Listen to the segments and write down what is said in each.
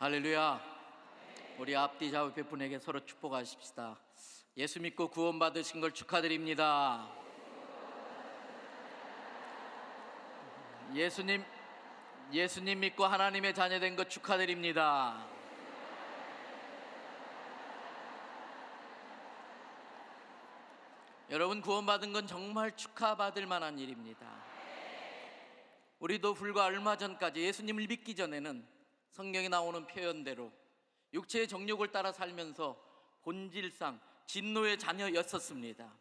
할렐루야. 우리 앞뒤 좌우옆 분에게 서로 축복하십시다. 예수 믿고 구원받으신 걸 축하드립니다. 예수님 믿고 하나님의 자녀된 것 축하드립니다. 여러분, 구원받은 건 정말 축하받을 만한 일입니다. 우리도 불과 얼마 전까지 예수님을 믿기 전에는 성경에 나오는 표현대로 육체의 정욕을 따라 살면서 본질상 진노의 자녀였었습니다.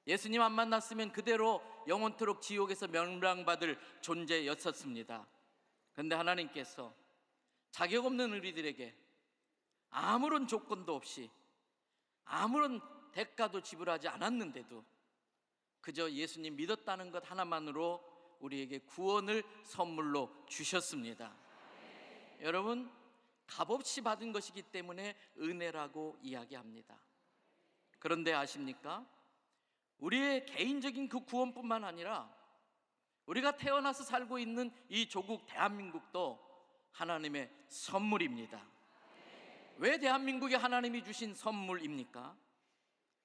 예수님 안 만났으면 그대로 영원토록 지옥에서 멸망받을 존재였었습니다. 그런데 하나님께서 자격 없는 우리들에게 아무런 조건도 없이 아무런 대가도 지불하지 않았는데도 그저 예수님 믿었다는 것 하나만으로 우리에게 구원을 선물로 주셨습니다. 여러분, 값없이 받은 것이기 때문에 은혜라고 이야기합니다. 그런데 아십니까? 우리의 개인적인 그 구원뿐만 아니라 우리가 태어나서 살고 있는 이 조국 대한민국도 하나님의 선물입니다. 왜 대한민국이 하나님이 주신 선물입니까?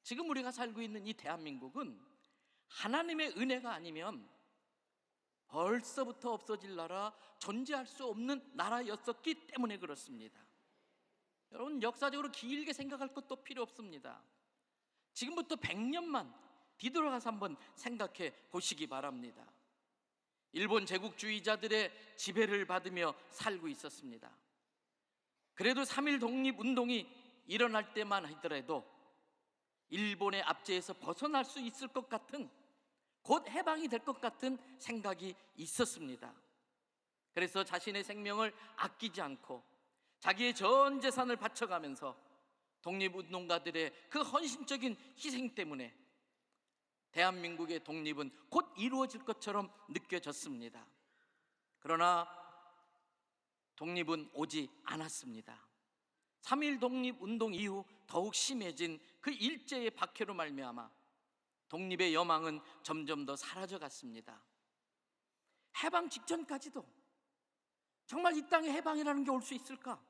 지금 우리가 살고 있는 이 대한민국은 하나님의 은혜가 아니면 벌써부터 없어질 나라, 존재할 수 없는 나라였었기 때문에 그렇습니다. 여러분, 역사적으로 길게 생각할 것도 필요 없습니다. 지금부터 100년만 뒤돌아가서 한번 생각해 보시기 바랍니다. 일본 제국주의자들의 지배를 받으며 살고 있었습니다. 그래도 3.1 독립운동이 일어날 때만 하더라도 일본의 압제에서 벗어날 수 있을 것 같은, 곧 해방이 될 것 같은 생각이 있었습니다. 그래서 자신의 생명을 아끼지 않고 자기의 전 재산을 바쳐가면서 독립운동가들의 그 헌신적인 희생 때문에 대한민국의 독립은 곧 이루어질 것처럼 느껴졌습니다. 그러나 독립은 오지 않았습니다. 3.1 독립운동 이후 더욱 심해진 그 일제의 박해로 말미암아 독립의 여망은 점점 더 사라져갔습니다. 해방 직전까지도 정말 이 땅에 해방이라는 게 올 수 있을까?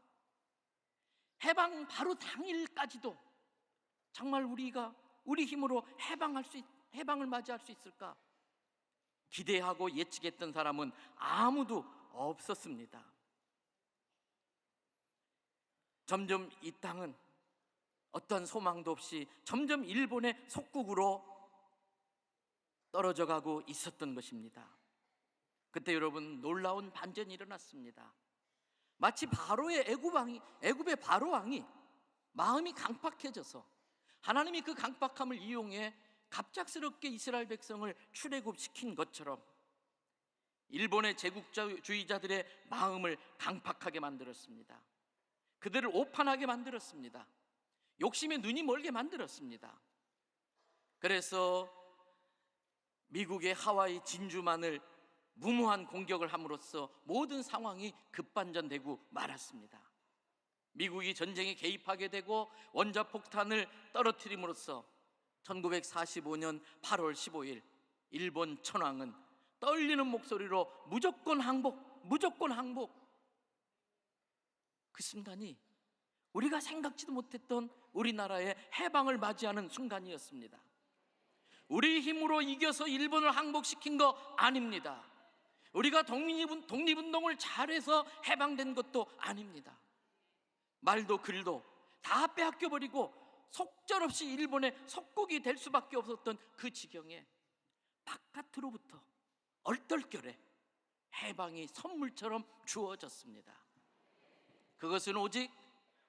해방 바로 당일까지도 정말 우리가 우리 힘으로 해방을 맞이할 수 있을까? 기대하고 예측했던 사람은 아무도 없었습니다. 점점 이 땅은 어떤 소망도 없이 점점 일본의 속국으로 떨어져 가고 있었던 것입니다. 그때 여러분, 놀라운 반전이 일어났습니다. 마치 애굽의 바로 왕이 마음이 강팍해져서 하나님이 그 강팍함을 이용해 갑작스럽게 이스라엘 백성을 출애굽시킨 것처럼 일본의 제국주의자들의 마음을 강팍하게 만들었습니다. 그들을 오판하게 만들었습니다. 욕심에 눈이 멀게 만들었습니다. 그래서 미국의 하와이 진주만을 무모한 공격을 함으로써 모든 상황이 급반전되고 말았습니다. 미국이 전쟁에 개입하게 되고 원자폭탄을 떨어뜨림으로써 1945년 8월 15일 일본 천황은 떨리는 목소리로 무조건 항복, 무조건 항복. 그 순간이 우리가 생각지도 못했던 우리나라의 해방을 맞이하는 순간이었습니다. 우리 힘으로 이겨서 일본을 항복시킨 거 아닙니다. 우리가 독립운동을 잘해서 해방된 것도 아닙니다. 말도 글도 다 빼앗겨버리고 속절없이 일본의 속국이 될 수밖에 없었던 그 지경에 바깥으로부터 얼떨결에 해방이 선물처럼 주어졌습니다. 그것은 오직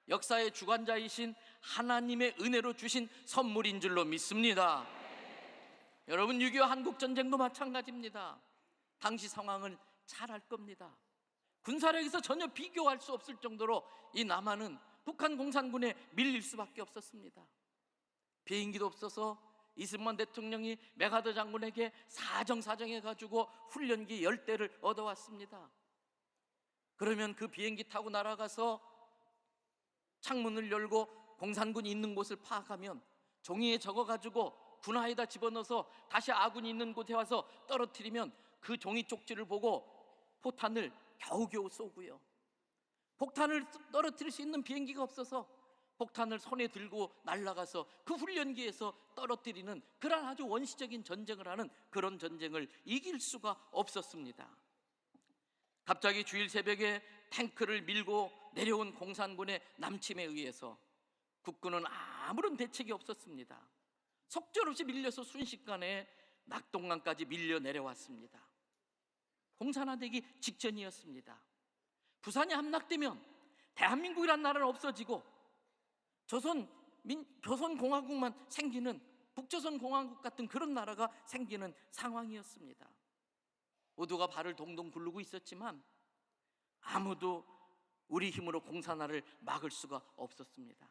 역사의 주관자이신 하나님의 은혜로 주신 선물인 줄로 믿습니다. 여러분, 6.25 한국전쟁도 마찬가지입니다. 당시 상황을 잘 알 겁니다. 군사력에서 전혀 비교할 수 없을 정도로 이 남한은 북한 공산군에 밀릴 수밖에 없었습니다. 비행기도 없어서 이승만 대통령이 메가더 장군에게 사정해가지고 훈련기 10대를 얻어왔습니다. 그러면 그 비행기 타고 날아가서 창문을 열고 공산군이 있는 곳을 파악하면 종이에 적어가지고 군화에다 집어넣어서 다시 아군이 있는 곳에 와서 떨어뜨리면 그 종이 쪽지를 보고 포탄을 겨우겨우 쏘고요. 폭탄을 떨어뜨릴 수 있는 비행기가 없어서 폭탄을 손에 들고 날아가서 그 훈련기에서 떨어뜨리는 그런 아주 원시적인 전쟁을 하는 그런 전쟁을 이길 수가 없었습니다. 갑자기 주일 새벽에 탱크를 밀고 내려온 공산군의 남침에 의해서 국군은 아무런 대책이 없었습니다. 속절없이 밀려서 순식간에 낙동강까지 밀려 내려왔습니다. 공산화되기 직전이었습니다. 부산이 함락되면 대한민국이란 나라는 없어지고 조선공화국만 생기는, 북조선공화국 같은 그런 나라가 생기는 상황이었습니다. 모두가 발을 동동 구르고 있었지만 아무도 우리 힘으로 공산화를 막을 수가 없었습니다.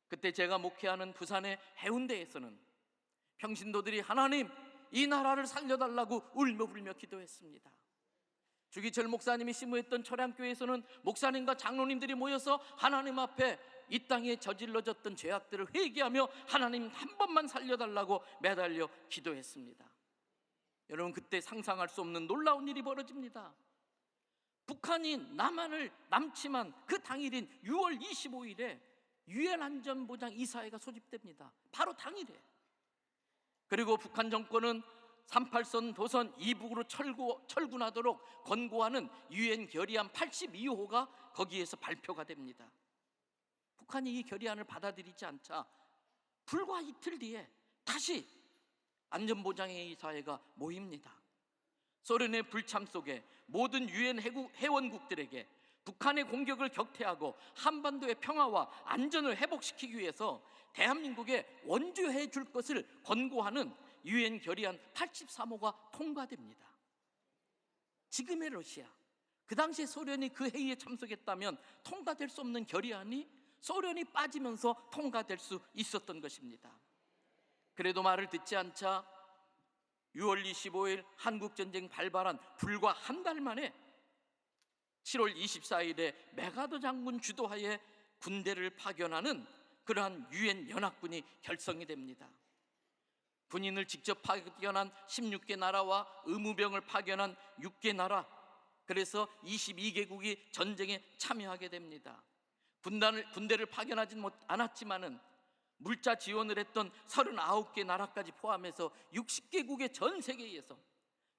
그때 제가 목회하는 부산의 해운대에서는 평신도들이 하나님, 이 나라를 살려달라고 울며불며 기도했습니다. 주기철 목사님이 심우했던 초량교회에서는 목사님과 장로님들이 모여서 하나님 앞에 이 땅에 저질러졌던 죄악들을 회개하며 하나님 한 번만 살려달라고 매달려 기도했습니다. 여러분, 그때 상상할 수 없는 놀라운 일이 벌어집니다. 북한이 남한을 남침한 그 당일인 6월 25일에 유엔 안전보장 이사회가 소집됩니다. 바로 당일에. 그리고 북한 정권은 38선 도선 이북으로 철군하도록 권고하는 유엔 결의안 82호가 거기에서 발표가 됩니다. 북한이 이 결의안을 받아들이지 않자 불과 이틀 뒤에 다시 안전보장회의 사회가 모입니다. 소련의 불참 속에 모든 유엔 회원국들에게 북한의 공격을 격퇴하고 한반도의 평화와 안전을 회복시키기 위해서 대한민국에 원조해 줄 것을 권고하는 유엔 결의안 83호가 통과됩니다. 지금의 러시아, 그 당시에 소련이 그 회의에 참석했다면 통과될 수 없는 결의안이 소련이 빠지면서 통과될 수 있었던 것입니다. 그래도 말을 듣지 않자 6월 25일 한국전쟁 발발한 불과 한 달 만에 7월 24일에 메가더 장군 주도하에 군대를 파견하는 그러한 유엔 연합군이 결성이 됩니다. 군인을 직접 파견한 16개 나라와 의무병을 파견한 6개 나라, 그래서 22개국이 전쟁에 참여하게 됩니다. 군대를 파견하지 않았지만은 물자 지원을 했던 39개 나라까지 포함해서 60개국의 전 세계에서,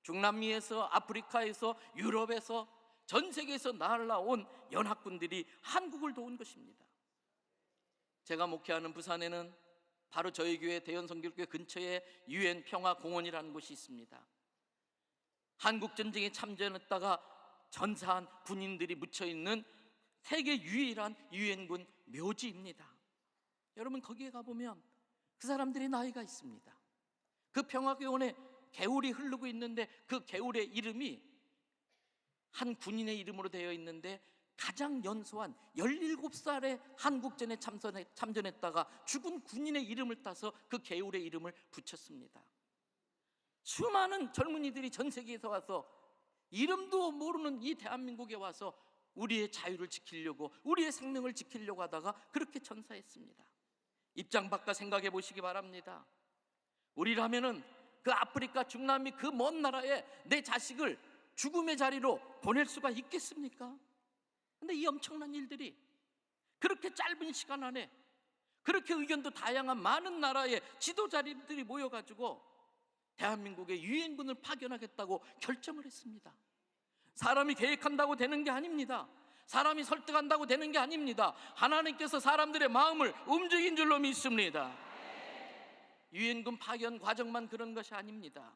중남미에서, 아프리카에서, 유럽에서, 전 세계에서 날아온 연합군들이 한국을 도운 것입니다. 제가 목회하는 부산에는 바로 저희 교회 대연성결교회 근처에 유엔 평화공원이라는 곳이 있습니다. 한국전쟁에 참전했다가 전사한 군인들이 묻혀있는 세계 유일한 유엔군 묘지입니다. 여러분, 거기에 가보면 그 사람들의 나이가 있습니다. 그 평화공원에 개울이 흐르고 있는데 그 개울의 이름이 한 군인의 이름으로 되어 있는데 가장 연소한 17살에 한국전에 참전했다가 죽은 군인의 이름을 따서 그 개울의 이름을 붙였습니다. 수많은 젊은이들이 전 세계에서 와서 이름도 모르는 이 대한민국에 와서 우리의 자유를 지키려고, 우리의 생명을 지키려고 하다가 그렇게 전사했습니다. 입장 바꿔 생각해 보시기 바랍니다. 우리라면은 그 아프리카, 중남미 그 먼 나라에 내 자식을 죽음의 자리로 보낼 수가 있겠습니까? 근데 이 엄청난 일들이 그렇게 짧은 시간 안에 그렇게 의견도 다양한 많은 나라의 지도자들이 모여가지고 대한민국에 유엔군을 파견하겠다고 결정을 했습니다. 사람이 계획한다고 되는 게 아닙니다. 사람이 설득한다고 되는 게 아닙니다. 하나님께서 사람들의 마음을 움직인 줄로 믿습니다. 유엔군 파견 과정만 그런 것이 아닙니다.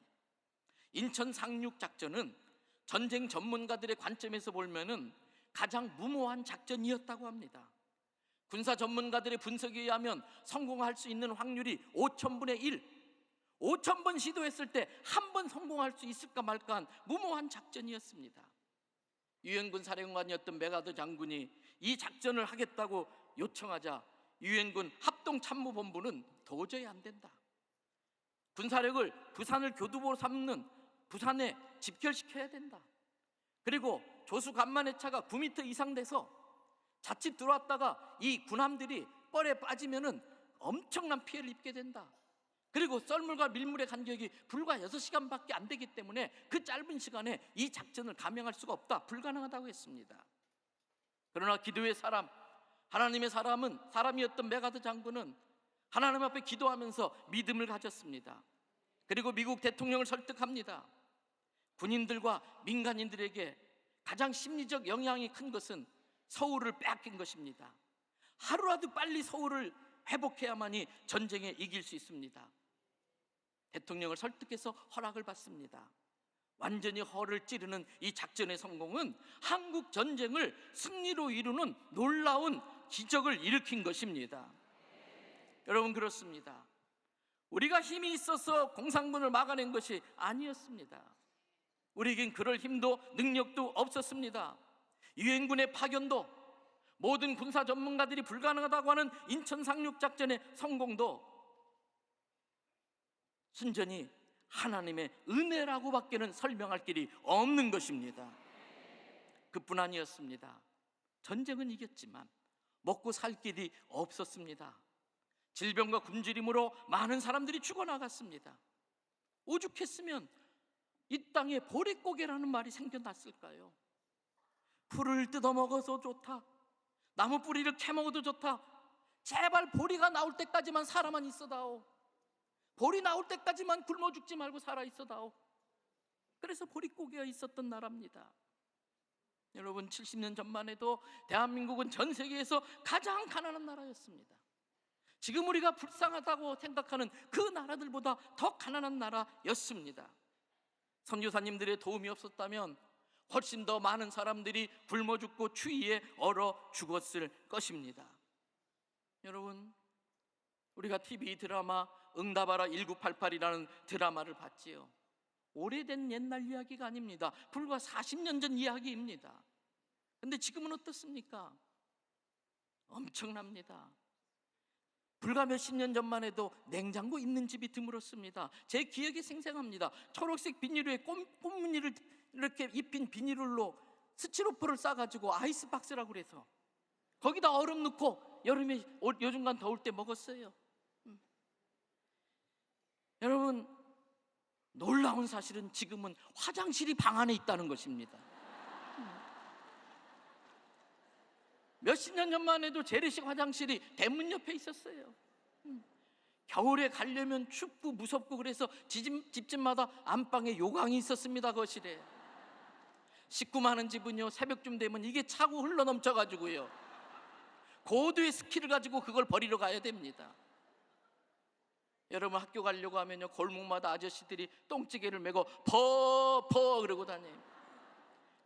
인천 상륙 작전은 전쟁 전문가들의 관점에서 보면은 가장 무모한 작전이었다고 합니다. 군사 전문가들의 분석에 의하면 성공할 수 있는 확률이 5000분의 1, 5000번 시도했을 때 한 번 성공할 수 있을까 말까한 무모한 작전이었습니다. 유엔군 사령관이었던 메가더 장군이 이 작전을 하겠다고 요청하자 유엔군 합동참모본부는 도저히 안 된다. 군사력을 부산을 교두보로 삼는 부산에 집결시켜야 된다. 그리고 조수 간만의 차가 9m 이상 돼서 자칫 들어왔다가 이 군함들이 뻘에 빠지면은 엄청난 피해를 입게 된다. 그리고 썰물과 밀물의 간격이 불과 6시간밖에 안 되기 때문에 그 짧은 시간에 이 작전을 감행할 수가 없다, 불가능하다고 했습니다. 그러나 기도의 사람, 하나님의 사람이었던 메가드 장군은 하나님 앞에 기도하면서 믿음을 가졌습니다. 그리고 미국 대통령을 설득합니다. 군인들과 민간인들에게 가장 심리적 영향이 큰 것은 서울을 빼앗긴 것입니다. 하루라도 빨리 서울을 회복해야만이 전쟁에 이길 수 있습니다. 대통령을 설득해서 허락을 받습니다. 완전히 허를 찌르는 이 작전의 성공은 한국 전쟁을 승리로 이루는 놀라운 기적을 일으킨 것입니다. 여러분, 그렇습니다. 우리가 힘이 있어서 공산군을 막아낸 것이 아니었습니다. 우리에겐 그럴 힘도 능력도 없었습니다. 유엔군의 파견도, 모든 군사 전문가들이 불가능하다고 하는 인천 상륙작전의 성공도 순전히 하나님의 은혜라고 밖에는 설명할 길이 없는 것입니다. 그뿐 아니었습니다. 전쟁은 이겼지만 먹고 살 길이 없었습니다. 질병과 굶주림으로 많은 사람들이 죽어나갔습니다. 오죽했으면 이 땅에 보릿고개라는 말이 생겨났을까요? 풀을 뜯어먹어서 좋다, 나무 뿌리를 캐먹어도 좋다, 제발 보리가 나올 때까지만 살아만 있어다오, 보리 나올 때까지만 굶어 죽지 말고 살아 있어다오. 그래서 보릿고개가 있었던 나라입니다. 여러분, 70년 전만 해도 대한민국은 전 세계에서 가장 가난한 나라였습니다. 지금 우리가 불쌍하다고 생각하는 그 나라들보다 더 가난한 나라였습니다. 선교사님들의 도움이 없었다면 훨씬 더 많은 사람들이 굶어 죽고 추위에 얼어 죽었을 것입니다. 여러분, 우리가 TV 드라마 응답하라 1988이라는 드라마를 봤지요. 오래된 옛날 이야기가 아닙니다. 불과 40년 전 이야기입니다. 근데 지금은 어떻습니까? 엄청납니다. 불과 몇십 년 전만 해도 냉장고 있는 집이 드물었습니다. 제 기억이 생생합니다. 초록색 비닐 위에 꽃무늬를 이렇게 입힌 비닐로 스티로폼을 싸가지고 아이스박스라고 그래서 거기다 얼음 넣고 여름에 요즘간 더울 때 먹었어요. 여러분, 놀라운 사실은 지금은 화장실이 방 안에 있다는 것입니다. 몇십 년 전만 해도 재래식 화장실이 대문 옆에 있었어요. 겨울에 가려면 춥고 무섭고 그래서 집집마다 안방에 요강이 있었습니다. 거실에. 식구 많은 집은요, 새벽쯤 되면 이게 차고 흘러넘쳐가지고요, 고도의 스키를 가지고 그걸 버리러 가야 됩니다. 여러분, 학교 가려고 하면요, 골목마다 아저씨들이 똥찌개를 메고 퍼 그러고 다녀요.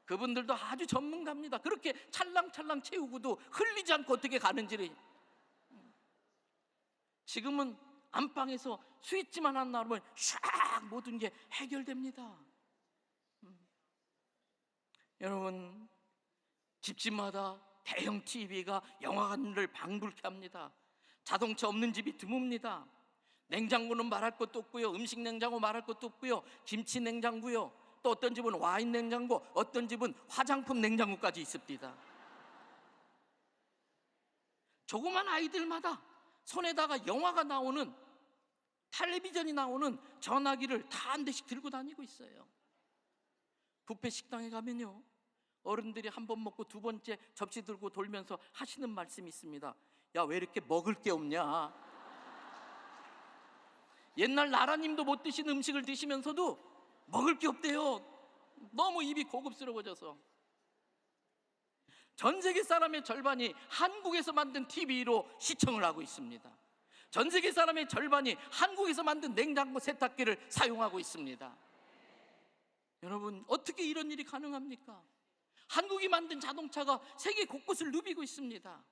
그분들도 아주 전문가입니다. 그렇게 찰랑찰랑 채우고도 흘리지 않고 어떻게 가는지를. 지금은 안방에서 스위치만 하나 누르면 샥 모든 게 해결됩니다. 여러분, 집집마다 대형 TV가 영화관을 방불케 합니다. 자동차 없는 집이 드뭅니다. 냉장고는 말할 것도 없고요, 음식 냉장고 말할 것도 없고요, 김치 냉장고요, 또 어떤 집은 와인 냉장고, 어떤 집은 화장품 냉장고까지 있습니다. 조그만 아이들마다 손에다가 영화가 나오는, 텔레비전이 나오는 전화기를 다 한 대씩 들고 다니고 있어요. 뷔페 식당에 가면요, 어른들이 한 번 먹고 두 번째 접시 들고 돌면서 하시는 말씀이 있습니다. 야, 왜 이렇게 먹을 게 없냐? 옛날 나라님도 못 드신 음식을 드시면서도 먹을 게 없대요. 너무 입이 고급스러워져서. 전 세계 사람의 절반이 한국에서 만든 TV로 시청을 하고 있습니다. 전 세계 사람의 절반이 한국에서 만든 냉장고, 세탁기를 사용하고 있습니다. 여러분, 어떻게 이런 일이 가능합니까? 한국이 만든 자동차가 세계 곳곳을 누비고 있습니다.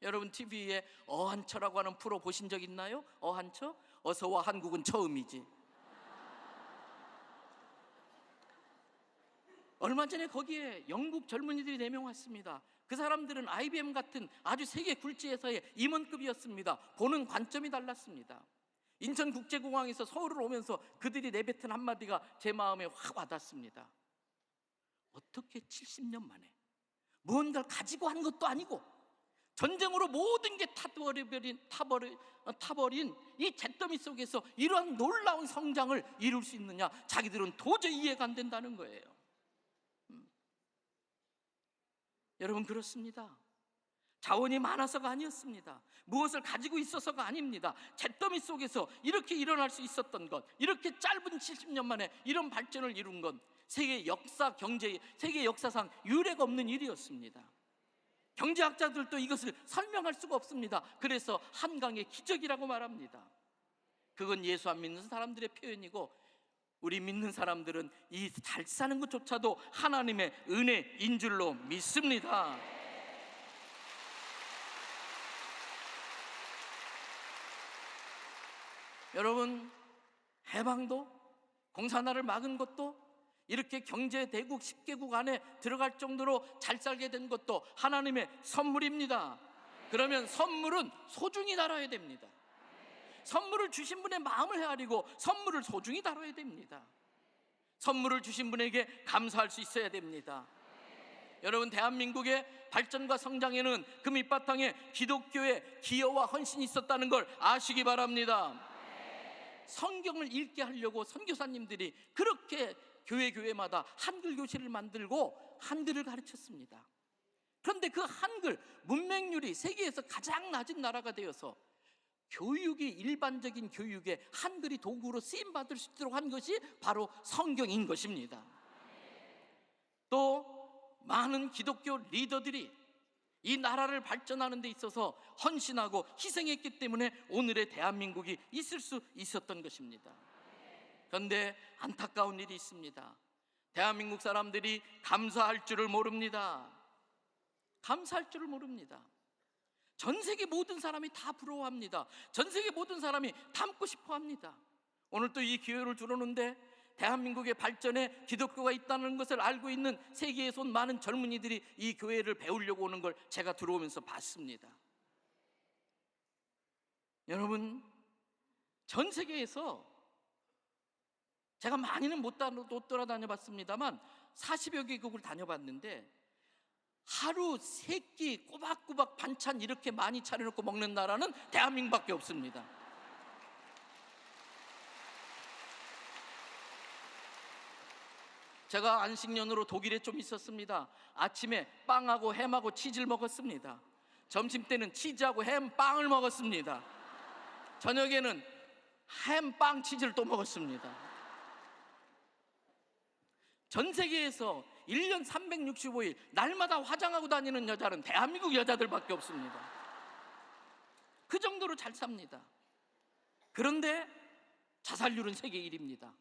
여러분, TV에 어한처라고 하는 프로 보신 적 있나요? 어한처? 어서와 한국은 처음이지. 얼마 전에 거기에 영국 젊은이들이 4명 왔습니다. 그 사람들은 IBM 같은 아주 세계 굴지에서의 임원급이었습니다. 보는 관점이 달랐습니다. 인천국제공항에서 서울을 오면서 그들이 내뱉은 한마디가 제 마음에 확 와닿습니다. 어떻게 70년 만에 무언가를 가지고 한 것도 아니고 전쟁으로 모든 게 타버린 이 잿더미 속에서 이러한 놀라운 성장을 이룰 수 있느냐, 자기들은 도저히 이해가 안 된다는 거예요. 여러분, 그렇습니다. 자원이 많아서가 아니었습니다. 무엇을 가지고 있어서가 아닙니다. 잿더미 속에서 이렇게 일어날 수 있었던 것, 이렇게 짧은 70년 만에 이런 발전을 이룬 건 세계 역사, 경제, 세계 역사상 유례가 없는 일이었습니다. 경제학자들도 이것을 설명할 수가 없습니다. 그래서 한강의 기적이라고 말합니다. 그건 예수 안 믿는 사람들의 표현이고, 우리 믿는 사람들은 이 잘 사는 것조차도 하나님의 은혜인 줄로 믿습니다. 여러분, 해방도, 공산화를 막은 것도, 이렇게 경제 대국 10개국 안에 들어갈 정도로 잘 살게 된 것도 하나님의 선물입니다. 그러면 선물은 소중히 다뤄야 됩니다. 선물을 주신 분의 마음을 헤아리고 선물을 소중히 다뤄야 됩니다. 선물을 주신 분에게 감사할 수 있어야 됩니다. 여러분, 대한민국의 발전과 성장에는 그 밑바탕에 기독교의 기여와 헌신이 있었다는 걸 아시기 바랍니다. 성경을 읽게 하려고 선교사님들이 그렇게 교회마다 한글 교실을 만들고 한글을 가르쳤습니다. 그런데 그 한글 문맹률이 세계에서 가장 낮은 나라가 되어서 교육이, 일반적인 교육에 한글이 도구로 쓰임받을 수 있도록 한 것이 바로 성경인 것입니다. 또 많은 기독교 리더들이 이 나라를 발전하는 데 있어서 헌신하고 희생했기 때문에 오늘의 대한민국이 있을 수 있었던 것입니다. 그런데 안타까운 일이 있습니다. 대한민국 사람들이 감사할 줄을 모릅니다. 감사할 줄을 모릅니다. 전 세계 모든 사람이 다 부러워합니다. 전 세계 모든 사람이 닮고 싶어 합니다. 오늘 또 이 기회를 주려는데 대한민국의 발전에 기독교가 있다는 것을 알고 있는 세계에서 온 많은 젊은이들이 이 교회를 배우려고 오는 걸 제가 들어오면서 봤습니다. 여러분, 전 세계에서 제가 많이는 못 돌아다녀 봤습니다만 40여 개국을 다녀봤는데 하루 3끼 꼬박꼬박 반찬 이렇게 많이 차려놓고 먹는 나라는 대한민국밖에 없습니다. 제가 안식년으로 독일에 좀 있었습니다. 아침에 빵하고 햄하고 치즈를 먹었습니다. 점심 때는 치즈하고 햄, 빵을 먹었습니다. 저녁에는 햄, 빵, 치즈를 또 먹었습니다. 전 세계에서 1년 365일 날마다 화장하고 다니는 여자는 대한민국 여자들밖에 없습니다. 그 정도로 잘 삽니다. 그런데 자살률은 세계 1위입니다.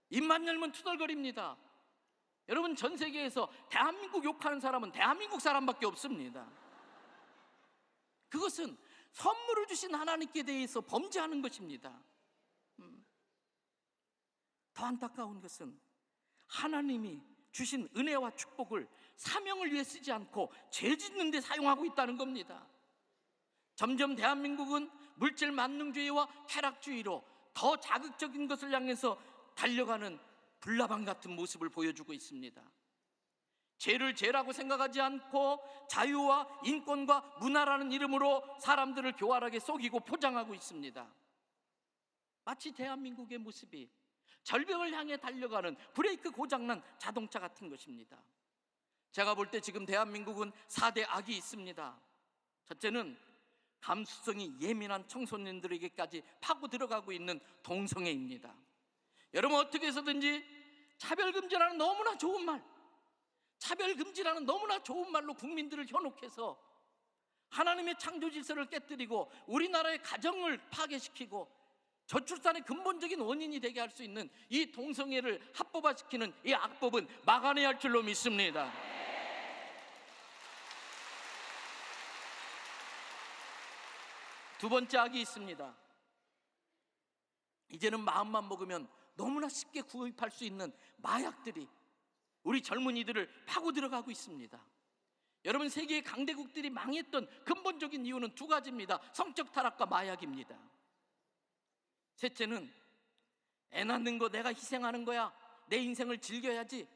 입만 열면 투덜거립니다. 여러분, 전 세계에서 대한민국 욕하는 사람은 대한민국 사람밖에 없습니다. 그것은 선물을 주신 하나님께 대해서 범죄하는 것입니다. 더 안타까운 것은 하나님이 주신 은혜와 축복을 사명을 위해 쓰지 않고 죄 짓는 데 사용하고 있다는 겁니다. 점점 대한민국은 물질 만능주의와 쾌락주의로 더 자극적인 것을 향해서 달려가는 불나방 같은 모습을 보여주고 있습니다. 죄를 죄라고 생각하지 않고 자유와 인권과 문화라는 이름으로 사람들을 교활하게 속이고 포장하고 있습니다. 마치 대한민국의 모습이 절벽을 향해 달려가는 브레이크 고장난 자동차 같은 것입니다. 제가 볼 때 지금 대한민국은 4대 악이 있습니다. 첫째는 감수성이 예민한 청소년들에게까지 파고 들어가고 있는 동성애입니다. 여러분, 어떻게 해서든지 차별금지라는 너무나 좋은 말, 차별금지라는 너무나 좋은 말로 국민들을 현혹해서 하나님의 창조 질서를 깨뜨리고 우리나라의 가정을 파괴시키고 저출산의 근본적인 원인이 되게 할 수 있는 이 동성애를 합법화시키는 이 악법은 막아내야 할 줄로 믿습니다. 두 번째 악이 있습니다. 이제는 마음만 먹으면 너무나 쉽게 구입할 수 있는 마약들이 우리 젊은이들을 파고 들어가고 있습니다. 여러분, 세계의 강대국들이 망했던 근본적인 이유는 두 가지입니다. 성적 타락과 마약입니다. 셋째는 애 낳는 거 내가 희생하는 거야, 내 인생을 즐겨야지,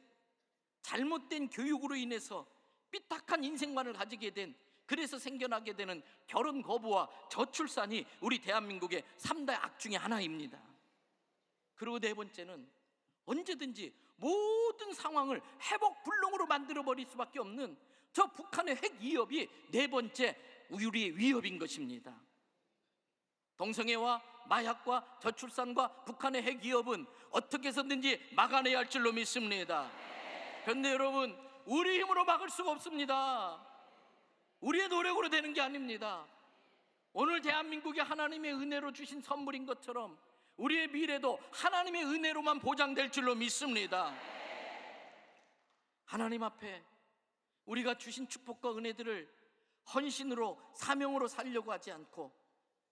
잘못된 교육으로 인해서 삐딱한 인생관을 가지게 된, 그래서 생겨나게 되는 결혼 거부와 저출산이 우리 대한민국의 3대 악 중에 하나입니다. 그리고 네 번째는 언제든지 모든 상황을 회복 불능으로 만들어버릴 수밖에 없는 저 북한의 핵 위협이 네 번째 우리의 위협인 것입니다. 동성애와 마약과 저출산과 북한의 핵 위협은 어떻게 해서든지 막아내야 할 줄로 믿습니다. 그런데 여러분, 우리 힘으로 막을 수가 없습니다. 우리의 노력으로 되는 게 아닙니다. 오늘 대한민국이 하나님의 은혜로 주신 선물인 것처럼 우리의 미래도 하나님의 은혜로만 보장될 줄로 믿습니다. 하나님 앞에 우리가 주신 축복과 은혜들을 헌신으로, 사명으로 살려고 하지 않고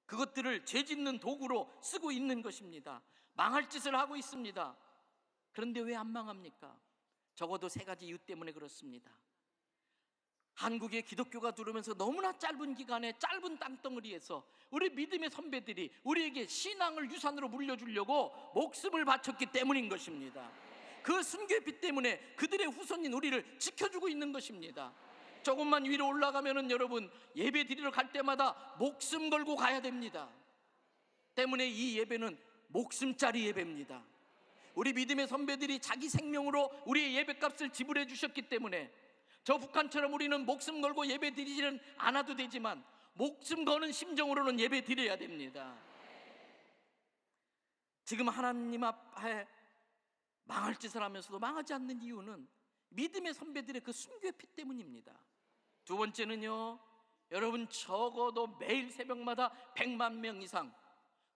그것들을 죄짓는 도구로 쓰고 있는 것입니다. 망할 짓을 하고 있습니다. 그런데 왜 안 망합니까? 적어도 세 가지 이유 때문에 그렇습니다. 한국의 기독교가 들어오면서 너무나 짧은 기간에 짧은 땅덩어리에서 우리 믿음의 선배들이 우리에게 신앙을 유산으로 물려주려고 목숨을 바쳤기 때문인 것입니다. 그 순교의 빛 때문에 그들의 후손인 우리를 지켜주고 있는 것입니다. 조금만 위로 올라가면은 여러분, 예배 드리러 갈 때마다 목숨 걸고 가야 됩니다. 때문에 이 예배는 목숨짜리 예배입니다. 우리 믿음의 선배들이 자기 생명으로 우리의 예배값을 지불해 주셨기 때문에 저 북한처럼 우리는 목숨 걸고 예배 드리지는 않아도 되지만 목숨 거는 심정으로는 예배 드려야 됩니다. 지금 하나님 앞에 망할 짓을 하면서도 망하지 않는 이유는 믿음의 선배들의 그 순교의 피 때문입니다. 두 번째는요, 여러분, 적어도 매일 새벽마다 100만 명 이상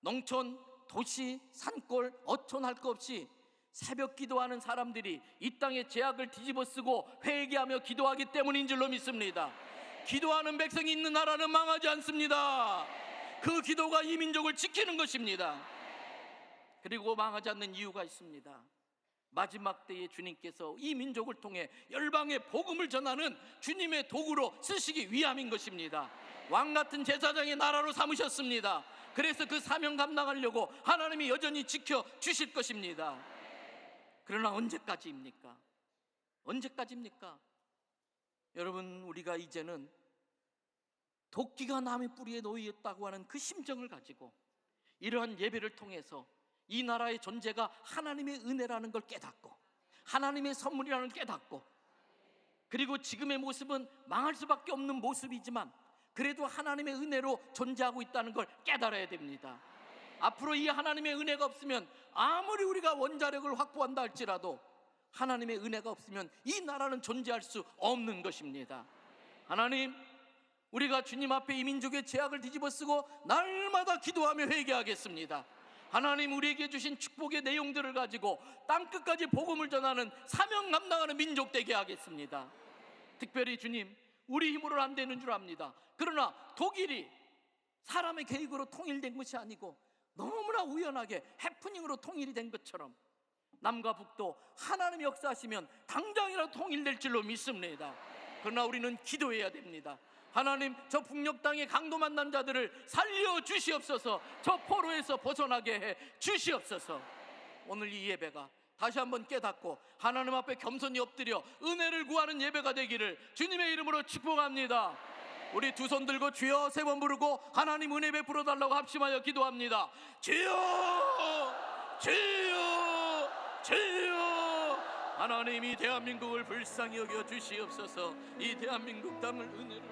농촌, 도시, 산골, 어촌 할 거 없이 새벽 기도하는 사람들이 이 땅의 죄악을 뒤집어 쓰고 회개하며 기도하기 때문인 줄로 믿습니다. 기도하는 백성이 있는 나라는 망하지 않습니다. 그 기도가 이 민족을 지키는 것입니다. 그리고 망하지 않는 이유가 있습니다. 마지막 때에 주님께서 이 민족을 통해 열방에 복음을 전하는 주님의 도구로 쓰시기 위함인 것입니다. 왕같은 제사장의 나라로 삼으셨습니다. 그래서 그 사명 감당하려고 하나님이 여전히 지켜주실 것입니다. 그러나 언제까지입니까? 언제까지입니까? 여러분, 우리가 이제는 도끼가 남의 뿌리에 놓였다고 하는 그 심정을 가지고 이러한 예배를 통해서 이 나라의 존재가 하나님의 은혜라는 걸 깨닫고 하나님의 선물이라는 걸 깨닫고, 그리고 지금의 모습은 망할 수밖에 없는 모습이지만 그래도 하나님의 은혜로 존재하고 있다는 걸 깨달아야 됩니다. 앞으로 이 하나님의 은혜가 없으면 아무리 우리가 원자력을 확보한다 할지라도 하나님의 은혜가 없으면 이 나라는 존재할 수 없는 것입니다. 하나님, 우리가 주님 앞에 이 민족의 죄악을 뒤집어쓰고 날마다 기도하며 회개하겠습니다. 하나님, 우리에게 주신 축복의 내용들을 가지고 땅끝까지 복음을 전하는 사명 감당하는 민족 되게 하겠습니다. 특별히 주님, 우리 힘으로는 안 되는 줄 압니다. 그러나 독일이 사람의 계획으로 통일된 것이 아니고 너무나 우연하게 해프닝으로 통일이 된 것처럼 남과 북도 하나님의 역사하시면 당장이라도 통일될 줄로 믿습니다. 그러나 우리는 기도해야 됩니다. 하나님, 저 북녘 땅의 강도 만난 자들을 살려 주시옵소서. 저 포로에서 벗어나게 해 주시옵소서. 오늘 이 예배가 다시 한번 깨닫고 하나님 앞에 겸손히 엎드려 은혜를 구하는 예배가 되기를 주님의 이름으로 축복합니다. 우리 두 손 들고 주여 세 번 부르고 하나님 은혜 베풀어 달라고 합심하여 기도합니다. 주여, 주여, 주여. 하나님, 이 대한민국을 불쌍히 여겨 주시옵소서. 이 대한민국 땅을 은혜를,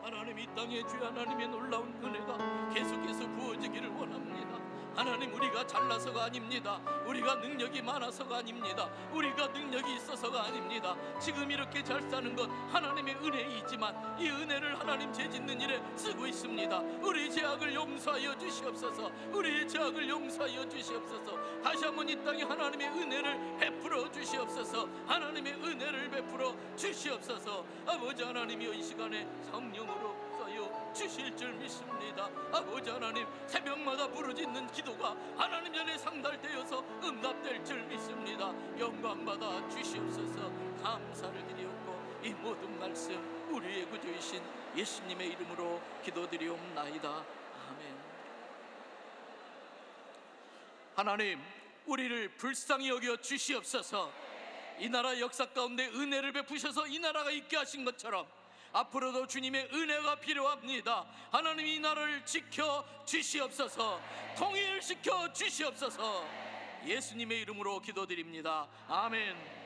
하나님, 이 땅에 주 하나님의 놀라운 은혜가 계속해서 부어지기를 원합니다. 하나님, 우리가 잘나서가 아닙니다. 우리가 능력이 많아서가 아닙니다. 우리가 능력이 있어서가 아닙니다. 지금 이렇게 잘 사는 건 하나님의 은혜이지만 이 은혜를 하나님 죄짓는 일에 쓰고 있습니다. 우리 죄악을 용서하여 주시옵소서. 우리의 죄악을 용서하여 주시옵소서. 다시 한번 이 땅에 하나님의 은혜를 베풀어 주시옵소서. 하나님의 은혜를 베풀어 주시옵소서. 아버지 하나님이여, 이 시간에 성령으로 써여 주실 줄 믿습니다. 아버지 하나님, 새벽마다 부르짖는 기도가 하나님 전에 상달되어서 응답될 줄 믿습니다. 영광 받아 주시옵소서. 감사를 드리옵고 이 모든 말씀 우리의 구주이신 예수님의 이름으로 기도드리옵나이다. 아멘. 하나님, 우리를 불쌍히 여겨 주시옵소서. 이 나라 역사 가운데 은혜를 베푸셔서 이 나라가 있게 하신 것처럼 앞으로도 주님의 은혜가 필요합니다. 하나님, 이 나라를 지켜 주시옵소서. 통일시켜 주시옵소서. 예수님의 이름으로 기도드립니다. 아멘.